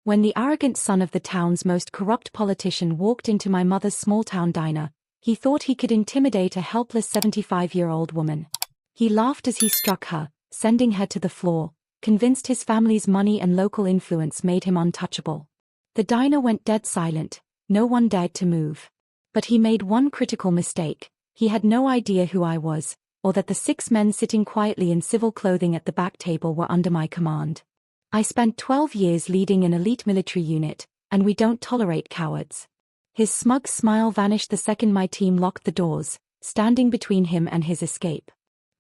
When the arrogant son of the town's most corrupt politician walked into my mother's small-town diner, he thought he could intimidate a helpless 75-year-old woman. He laughed as he struck her, sending her to the floor, convinced his family's money and local influence made him untouchable. The diner went dead silent, no one dared to move. But he made one critical mistake: he had no idea who I was, or that the 6 men sitting quietly in civil clothing at the back table were under my command. I spent 12 years leading an elite military unit, and we don't tolerate cowards. His smug smile vanished the second my team locked the doors, standing between him and his escape.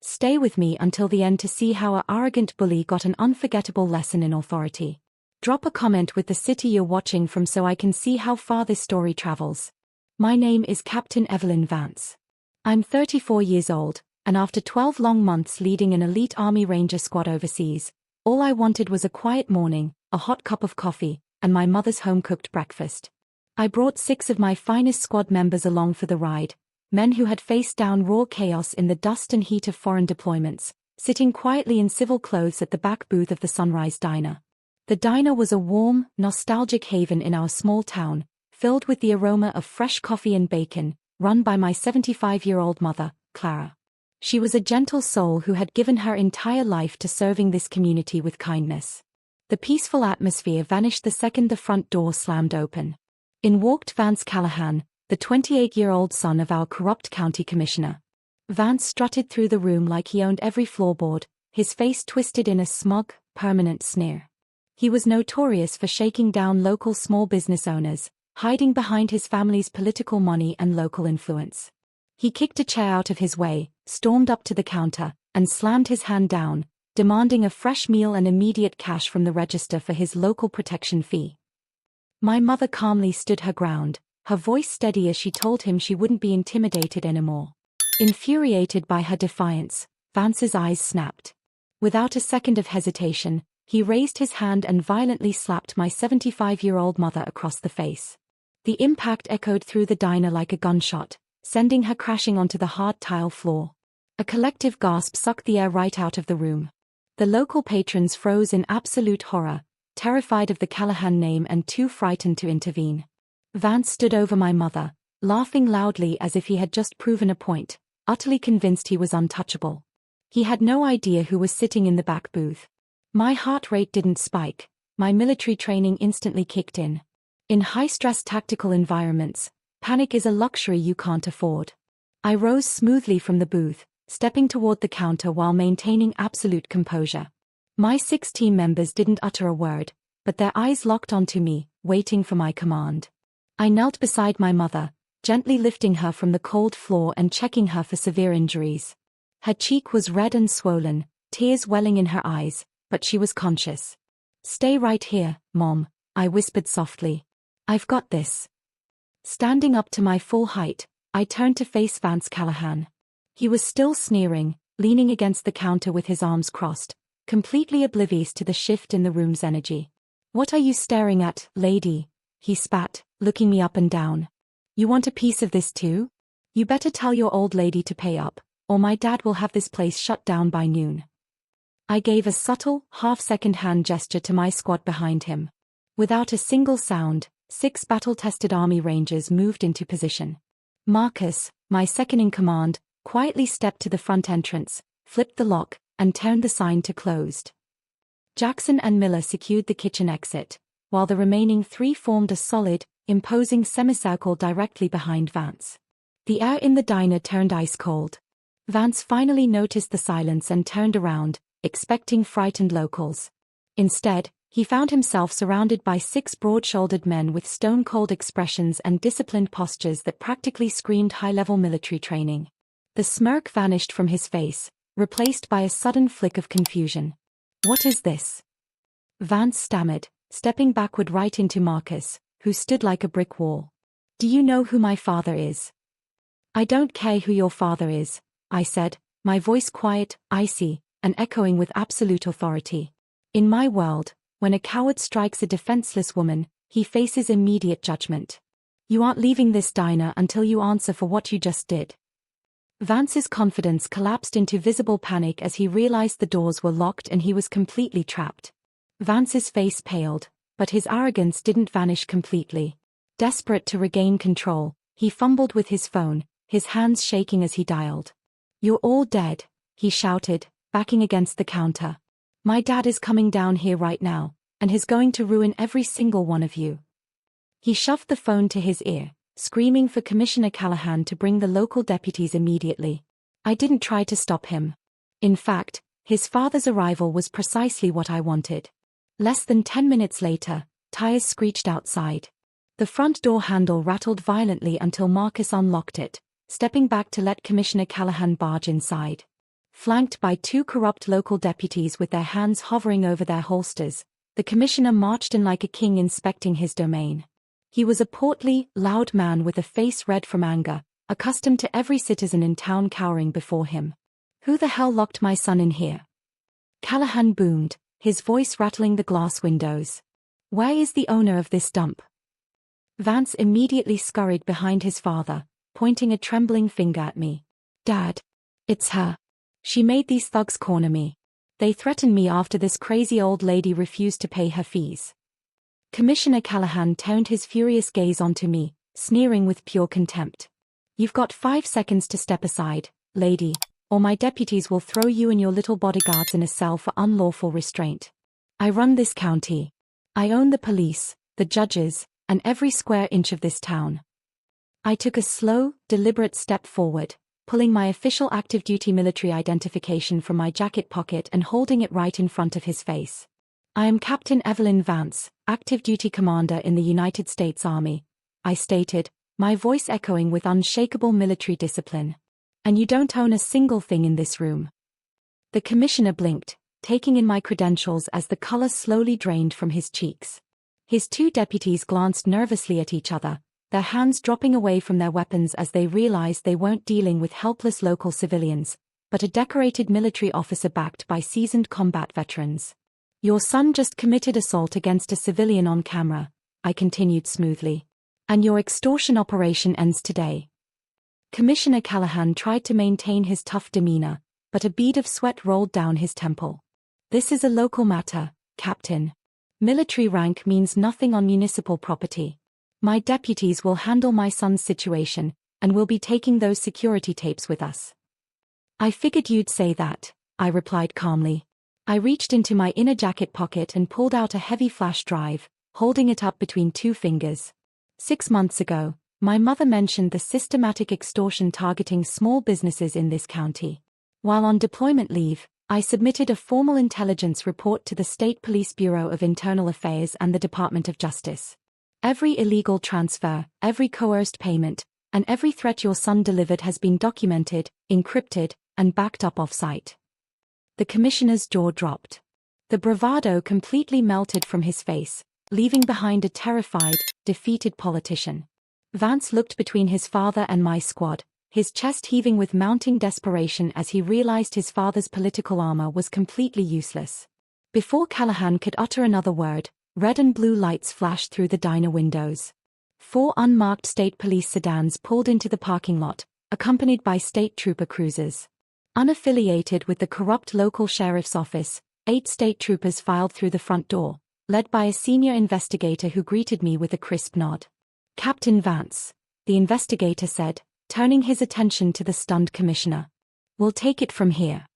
Stay with me until the end to see how our arrogant bully got an unforgettable lesson in authority. Drop a comment with the city you're watching from so I can see how far this story travels. My name is Captain Evelyn Vance. I'm 34 years old, and after 12 long months leading an elite Army Ranger squad overseas, all I wanted was a quiet morning, a hot cup of coffee, and my mother's home-cooked breakfast. I brought 6 of my finest squad members along for the ride, men who had faced down raw chaos in the dust and heat of foreign deployments, sitting quietly in civil clothes at the back booth of the Sunrise Diner. The diner was a warm, nostalgic haven in our small town, filled with the aroma of fresh coffee and bacon, run by my 75-year-old mother, Clara. She was a gentle soul who had given her entire life to serving this community with kindness. The peaceful atmosphere vanished the second the front door slammed open. In walked Vance Callahan, the 28-year-old son of our corrupt county commissioner. Vance strutted through the room like he owned every floorboard, his face twisted in a smug, permanent sneer. He was notorious for shaking down local small business owners, hiding behind his family's political money and local influence. He kicked a chair out of his way, stormed up to the counter, and slammed his hand down, demanding a fresh meal and immediate cash from the register for his local protection fee. My mother calmly stood her ground, her voice steady as she told him she wouldn't be intimidated anymore. Infuriated by her defiance, Vance's eyes snapped. Without a second of hesitation, he raised his hand and violently slapped my 75-year-old mother across the face. The impact echoed through the diner like a gunshot, sending her crashing onto the hard tile floor. A collective gasp sucked the air right out of the room. The local patrons froze in absolute horror, terrified of the Callahan name and too frightened to intervene. Vance stood over my mother, laughing loudly as if he had just proven a point, utterly convinced he was untouchable. He had no idea who was sitting in the back booth. My heart rate didn't spike, my military training instantly kicked in. In high-stress tactical environments, panic is a luxury you can't afford. I rose smoothly from the booth, stepping toward the counter while maintaining absolute composure. My 6 team members didn't utter a word, but their eyes locked onto me, waiting for my command. I knelt beside my mother, gently lifting her from the cold floor and checking her for severe injuries. Her cheek was red and swollen, tears welling in her eyes, but she was conscious. "Stay right here, Mom," I whispered softly. "I've got this." Standing up to my full height, I turned to face Vance Callahan. He was still sneering, leaning against the counter with his arms crossed, completely oblivious to the shift in the room's energy. "What are you staring at, lady?" he spat, looking me up and down. "You want a piece of this too? You better tell your old lady to pay up, or my dad will have this place shut down by noon." I gave a subtle, half-second hand gesture to my squad behind him. Without a single sound, 6 battle-tested Army Rangers moved into position. Marcus, my second-in-command, quietly stepped to the front entrance, flipped the lock, and turned the sign to closed. Jackson and Miller secured the kitchen exit, while the remaining 3 formed a solid, imposing semicircle directly behind Vance. The air in the diner turned ice-cold. Vance finally noticed the silence and turned around, expecting frightened locals. Instead, he found himself surrounded by 6 broad-shouldered men with stone-cold expressions and disciplined postures that practically screamed high-level military training. The smirk vanished from his face, replaced by a sudden flick of confusion. "What is this?" Vance stammered, stepping backward right into Marcus, who stood like a brick wall. "Do you know who my father is?" "I don't care who your father is," I said, my voice quiet, icy, and echoing with absolute authority. "In my world, when a coward strikes a defenseless woman, he faces immediate judgment. You aren't leaving this diner until you answer for what you just did." Vance's confidence collapsed into visible panic as he realized the doors were locked and he was completely trapped. Vance's face paled, But his arrogance didn't vanish completely. Desperate to regain control, he fumbled with his phone, his hands shaking as he dialed. "You're all dead," he shouted, backing against the counter. "My dad is coming down here right now, and he's going to ruin every single one of you." He shoved the phone to his ear, screaming for Commissioner Callahan to bring the local deputies immediately. I didn't try to stop him. In fact, his father's arrival was precisely what I wanted. Less than 10 minutes later, tires screeched outside. The front door handle rattled violently until Marcus unlocked it, stepping back to let Commissioner Callahan barge inside. Flanked by 2 corrupt local deputies with their hands hovering over their holsters, the commissioner marched in like a king inspecting his domain. He was a portly, loud man with a face red from anger, accustomed to every citizen in town cowering before him. "Who the hell locked my son in here?" Callahan boomed, his voice rattling the glass windows. "Where is the owner of this dump?" Vance immediately scurried behind his father, pointing a trembling finger at me. "Dad. It's her. She made these thugs corner me. They threatened me after this crazy old lady refused to pay her fees." Commissioner Callahan turned his furious gaze onto me, sneering with pure contempt. "You've got 5 seconds to step aside, lady, or my deputies will throw you and your little bodyguards in a cell for unlawful restraint. I run this county. I own the police, the judges, and every square inch of this town." I took a slow, deliberate step forward, pulling my official active duty military identification from my jacket pocket and holding it right in front of his face. "I am Captain Evelyn Vance, active duty commander in the United States Army," I stated, my voice echoing with unshakable military discipline. "And you don't own a single thing in this room." The commissioner blinked, taking in my credentials as the color slowly drained from his cheeks. His 2 deputies glanced nervously at each other, their hands dropping away from their weapons as they realized they weren't dealing with helpless local civilians, but a decorated military officer backed by seasoned combat veterans. "Your son just committed assault against a civilian on camera," I continued smoothly. "And your extortion operation ends today." Commissioner Callahan tried to maintain his tough demeanor, but a bead of sweat rolled down his temple. "This is a local matter, Captain. Military rank means nothing on municipal property. My deputies will handle my son's situation, and we'll be taking those security tapes with us." "I figured you'd say that," I replied calmly. I reached into my inner jacket pocket and pulled out a heavy flash drive, holding it up between 2 fingers. 6 months ago, my mother mentioned the systematic extortion targeting small businesses in this county. While on deployment leave, I submitted a formal intelligence report to the State Police Bureau of Internal Affairs and the Department of Justice. Every illegal transfer, every coerced payment, and every threat your son delivered has been documented, encrypted, and backed up off-site. The commissioner's jaw dropped. The bravado completely melted from his face, leaving behind a terrified, defeated politician. Vance looked between his father and my squad, his chest heaving with mounting desperation as he realized his father's political armor was completely useless. Before Callahan could utter another word, red and blue lights flashed through the diner windows. 4 unmarked state police sedans pulled into the parking lot, accompanied by state trooper cruisers. Unaffiliated with the corrupt local sheriff's office, 8 state troopers filed through the front door, led by a senior investigator who greeted me with a crisp nod. "Captain Vance," the investigator said, turning his attention to the stunned commissioner. "We'll take it from here."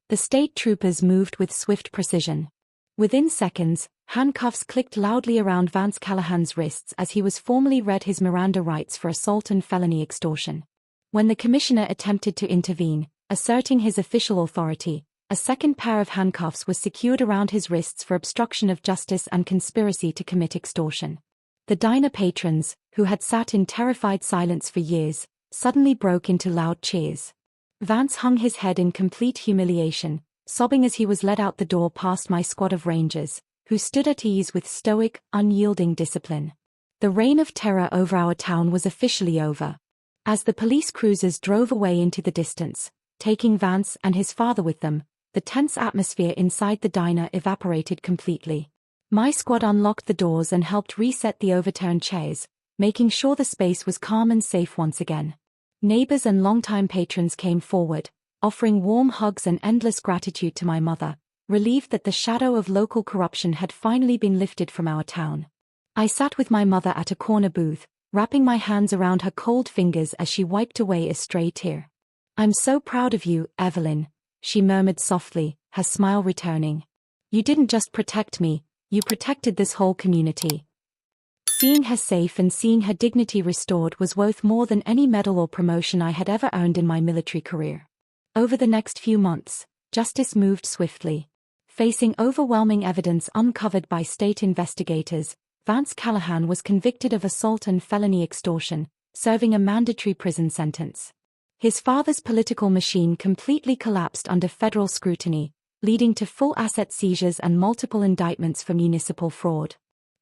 The state troopers moved with swift precision. Within seconds, handcuffs clicked loudly around Vance Callahan's wrists as he was formally read his Miranda rights for assault and felony extortion. When the commissioner attempted to intervene, asserting his official authority, a second pair of handcuffs was secured around his wrists for obstruction of justice and conspiracy to commit extortion. The diner patrons, who had sat in terrified silence for years, suddenly broke into loud cheers. Vance hung his head in complete humiliation, sobbing as he was led out the door past my squad of rangers, who stood at ease with stoic, unyielding discipline. The reign of terror over our town was officially over. As the police cruisers drove away into the distance, taking Vance and his father with them, the tense atmosphere inside the diner evaporated completely. My squad unlocked the doors and helped reset the overturned chairs, making sure the space was calm and safe once again. Neighbors and longtime patrons came forward, offering warm hugs and endless gratitude to my mother, relieved that the shadow of local corruption had finally been lifted from our town. I sat with my mother at a corner booth, wrapping my hands around her cold fingers as she wiped away a stray tear. "I'm so proud of you, Evelyn," she murmured softly, her smile returning. "You didn't just protect me, you protected this whole community." Seeing her safe and seeing her dignity restored was worth more than any medal or promotion I had ever earned in my military career. Over the next few months, justice moved swiftly. Facing overwhelming evidence uncovered by state investigators, Vance Callahan was convicted of assault and felony extortion, serving a mandatory prison sentence. His father's political machine completely collapsed under federal scrutiny, leading to full asset seizures and multiple indictments for municipal fraud.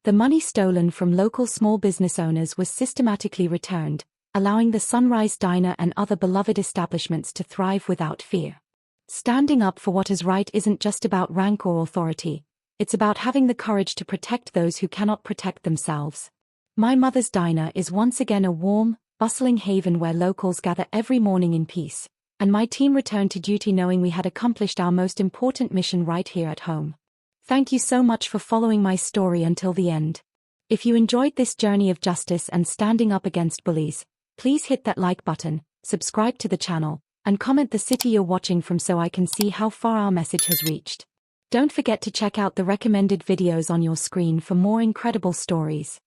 The money stolen from local small business owners was systematically returned, allowing the Sunrise Diner and other beloved establishments to thrive without fear. Standing up for what is right isn't just about rank or authority, it's about having the courage to protect those who cannot protect themselves. My mother's diner is once again a warm, bustling haven where locals gather every morning in peace, and my team returned to duty knowing we had accomplished our most important mission right here at home. Thank you so much for following my story until the end. If you enjoyed this journey of justice and standing up against bullies, please hit that like button, subscribe to the channel, and comment the city you're watching from so I can see how far our message has reached. Don't forget to check out the recommended videos on your screen for more incredible stories.